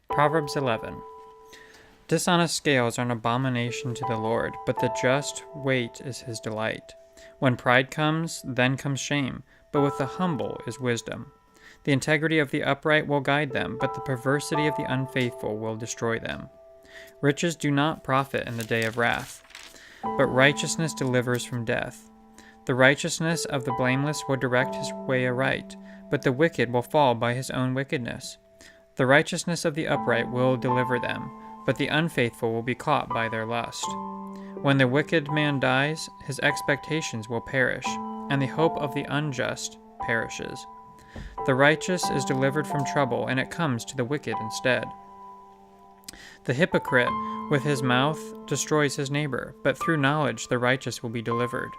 Proverbs 11. Dishonest scales are an abomination to the Lord, but the just weight is his delight. When pride comes, then comes shame, but with the humble is wisdom. The integrity of the upright will guide them, but the perversity of the unfaithful will destroy them. Riches do not profit in the day of wrath, but righteousness delivers from death. The righteousness of the blameless will direct his way aright, but the wicked will fall by his own wickedness. The righteousness of the upright will deliver them, but the unfaithful will be caught by their lust. When the wicked man dies, his expectations will perish, and the hope of the unjust perishes. The righteous is delivered from trouble, and it comes to the wicked instead. The hypocrite with his mouth destroys his neighbor, but through knowledge the righteous will be delivered.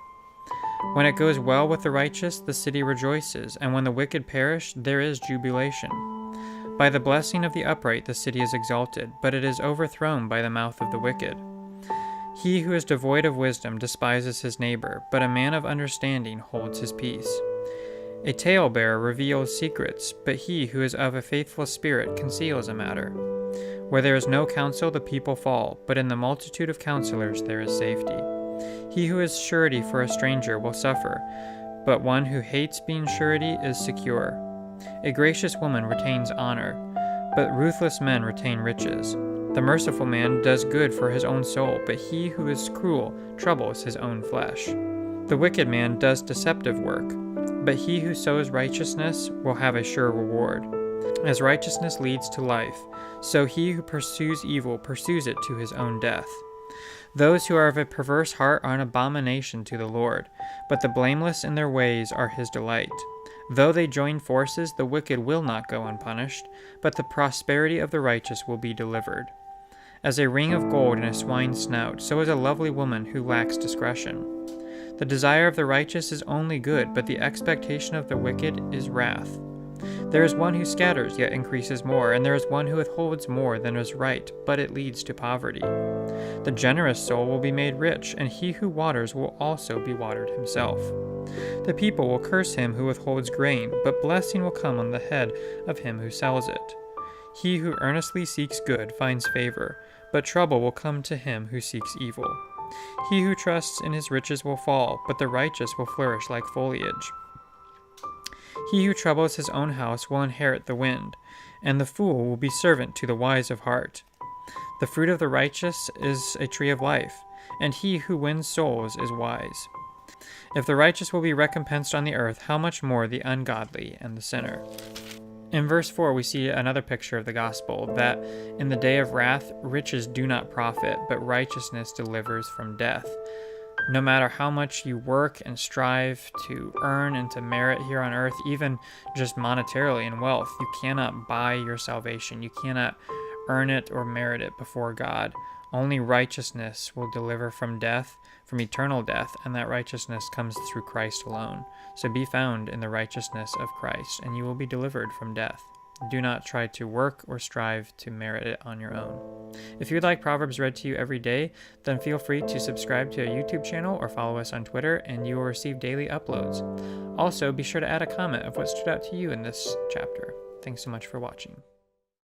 When it goes well with the righteous, the city rejoices, and when the wicked perish, there is jubilation. By the blessing of the upright the city is exalted, but it is overthrown by the mouth of the wicked. He who is devoid of wisdom despises his neighbor, but a man of understanding holds his peace. A talebearer reveals secrets, but he who is of a faithful spirit conceals a matter. Where there is no counsel, the people fall, but in the multitude of counselors there is safety. He who is surety for a stranger will suffer, but one who hates being surety is secure. A gracious woman retains honor, but ruthless men retain riches. The merciful man does good for his own soul, but he who is cruel troubles his own flesh. The wicked man does deceptive work, but he who sows righteousness will have a sure reward. As righteousness leads to life, so he who pursues evil pursues it to his own death. Those who are of a perverse heart are an abomination to the Lord, but the blameless in their ways are his delight. Though they join forces, the wicked will not go unpunished, but the prosperity of the righteous will be delivered. As a ring of gold in a swine's snout, so is a lovely woman who lacks discretion. The desire of the righteous is only good, but the expectation of the wicked is wrath. There is one who scatters, yet increases more, and there is one who withholds more than is right, but it leads to poverty. The generous soul will be made rich, and he who waters will also be watered himself. The people will curse him who withholds grain, but blessing will come on the head of him who sells it. He who earnestly seeks good finds favor, but trouble will come to him who seeks evil. He who trusts in his riches will fall, but the righteous will flourish like foliage. He who troubles his own house will inherit the wind, and the fool will be servant to the wise of heart. The fruit of the righteous is a tree of life, and he who wins souls is wise. If the righteous will be recompensed on the earth, how much more the ungodly and the sinner? In verse 4, we see another picture of the gospel, that in the day of wrath, riches do not profit, but righteousness delivers from death. No matter how much you work and strive to earn and to merit here on earth, even just monetarily in wealth, you cannot buy your salvation. You cannot earn it or merit it before God. Only righteousness will deliver from death, from eternal death, and that righteousness comes through Christ alone. So be found in the righteousness of Christ, and you will be delivered from death. Do not try to work or strive to merit it on your own. If you would like Proverbs read to you every day, then feel free to subscribe to our YouTube channel or follow us on Twitter, and you will receive daily uploads. Also, be sure to add a comment of what stood out to you in this chapter. Thanks so much for watching.